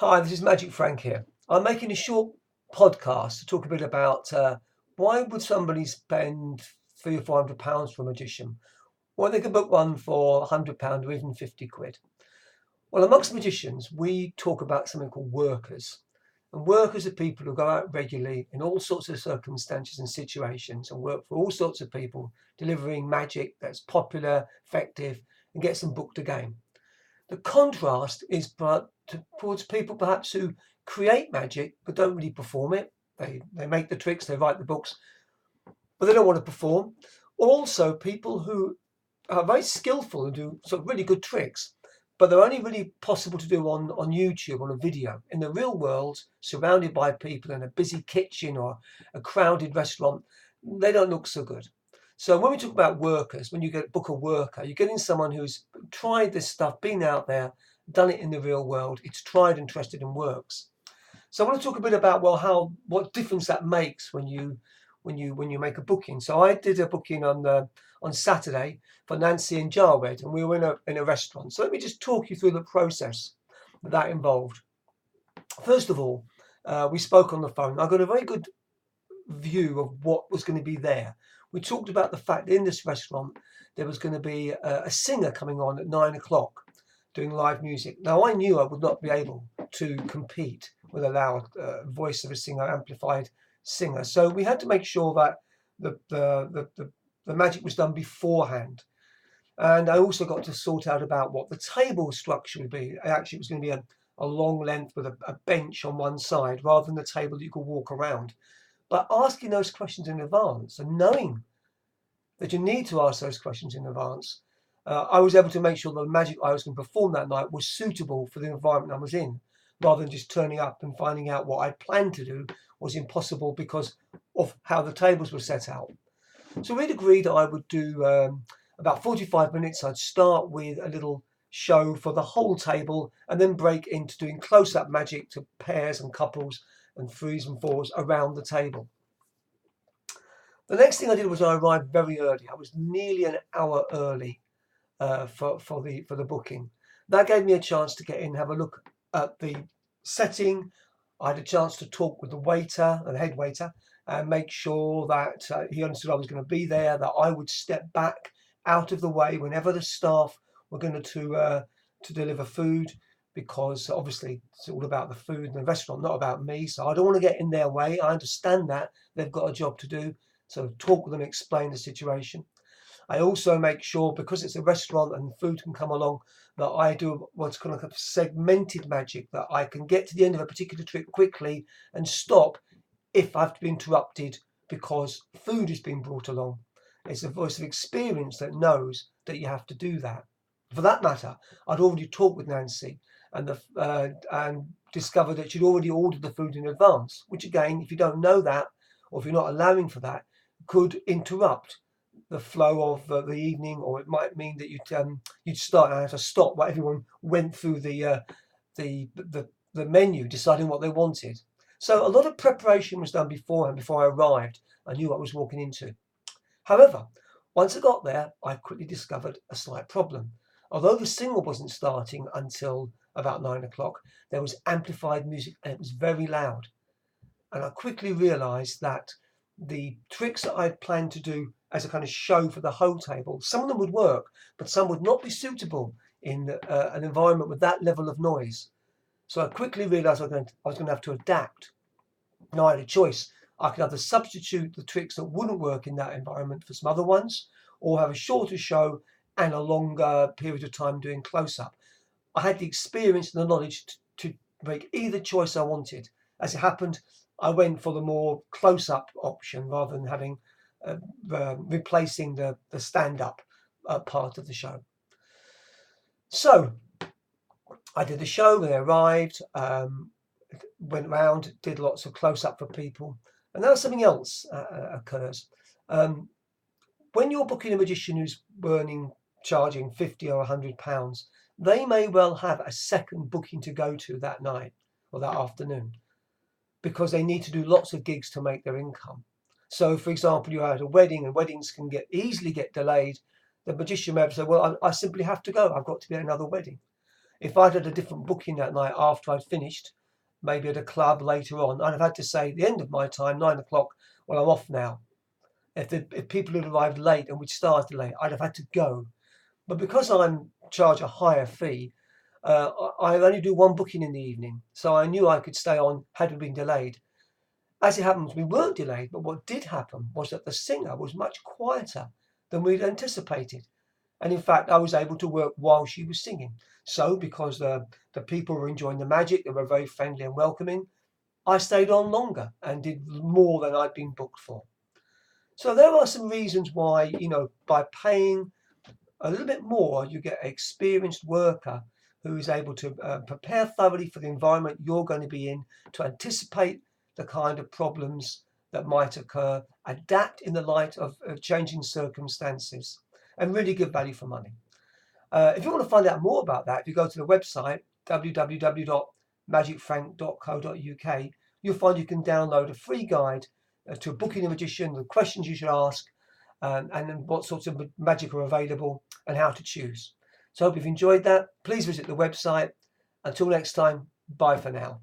Hi, this is Magic Frank here. I'm making a short podcast to talk a bit about why would somebody spend £300 or £400 for a magician when they could book one for £100 or even 50 quid. Well, amongst magicians, we talk about something called workers. And workers are people who go out regularly in all sorts of circumstances and situations and work for all sorts of people, delivering magic that's popular, effective, and gets them booked again. The contrast is towards people perhaps who create magic but don't really perform it. They make the tricks, they write the books, but they don't want to perform. Also, people who are very skillful and do sort of really good tricks, but they're only really possible to do on YouTube, on a video. In the real world, surrounded by people in a busy kitchen or a crowded restaurant, they don't look so good. So when we talk about workers, when you book a worker, you're getting someone who's tried this stuff, been out there, done it in the real world. It's tried and trusted and works. So I want to talk a bit about what difference that makes when you make a booking. So I did a booking on Saturday for Nancy and Jarwed, and we were in a restaurant. So let me just talk you through the process that involved. First of all, we spoke on the phone. I got a very good view of what was going to be there. We talked about the fact that in this restaurant there was going to be a singer coming on at 9 o'clock doing live music. Now I knew I would not be able to compete with a loud voice of a singer, amplified singer. So we had to make sure that the magic was done beforehand. And I also got to sort out about what the table structure would be. Actually, it was going to be a long length with a bench on one side rather than the table that you could walk around. But asking those questions in advance and knowing that you need to ask those questions in advance, I was able to make sure the magic I was going to perform that night was suitable for the environment I was in, rather than just turning up and finding out what I planned to do was impossible because of how the tables were set out. So we'd agreed that I would do about 45 minutes. I'd start with a little show for the whole table and then break into doing close-up magic to pairs and couples and threes and fours around the table. The next thing I did was I arrived very early. I was nearly an hour early for the booking. That gave me a chance to get in, have a look at the setting. I had a chance to talk with the waiter, the head waiter, and make sure that he understood I was going to be there, that I would step back out of the way whenever the staff were going to deliver food, because obviously it's all about the food in the restaurant, not about me. So I don't want to get in their way. I understand that they've got a job to do. So talk with them, explain the situation. I also make sure, because it's a restaurant and food can come along, that I do what's called like a segmented magic, that I can get to the end of a particular trick quickly and stop if I have to be interrupted because food is being brought along. It's a voice of experience that knows that you have to do that. For that matter, I'd already talked with Nancy and discovered that she'd already ordered the food in advance, which again, if you don't know that, or if you're not allowing for that, could interrupt the flow of the evening, or it might mean that you'd start and have to stop while everyone went through the menu, deciding what they wanted. So a lot of preparation was done beforehand. Before I arrived, I knew what I was walking into. However, once I got there, I quickly discovered a slight problem. Although the singer wasn't starting until about 9 o'clock, there was amplified music and it was very loud. And I quickly realised that the tricks that I'd planned to do as a kind of show for the whole table, some of them would work, but some would not be suitable in an environment with that level of noise. So I quickly realised I was going to have to adapt. Now I had a choice. I could either substitute the tricks that wouldn't work in that environment for some other ones, or have a shorter show and a longer period of time doing close-up. I had the experience and the knowledge to make either choice I wanted. As it happened, I went for the more close-up option rather than having replacing the stand-up part of the show. So I did the show when they arrived, went round, did lots of close-up for people, and now something else occurs. When you're booking a magician who's charging £50 or £100, they may well have a second booking to go to that night or that afternoon, because they need to do lots of gigs to make their income. So, for example, you're at a wedding and weddings can easily get delayed. The magician may have to say, well, I simply have to go. I've got to be at another wedding. If I'd had a different booking that night after I'd finished, maybe at a club later on, I'd have had to say at the end of my time, 9 o'clock, well, I'm off now. If people had arrived late and we'd started late, I'd have had to go. But because I'm charge a higher fee, I only do one booking in the evening. So I knew I could stay on had we been delayed. As it happens, we weren't delayed, but what did happen was that the singer was much quieter than we'd anticipated. And in fact, I was able to work while she was singing. So because the people were enjoying the magic, they were very friendly and welcoming, I stayed on longer and did more than I'd been booked for. So there are some reasons why, by paying a little bit more, you get an experienced worker who is able to prepare thoroughly for the environment you're going to be in, to anticipate the kind of problems that might occur, adapt in the light of changing circumstances, and really good value for money. If you want to find out more about that, if you go to the website www.magicfrank.co.uk, you'll find you can download a free guide to booking a magician, the questions you should ask, and then what sorts of magic are available and how to choose. So I hope you've enjoyed that. Please visit the website. Until next time, bye for now.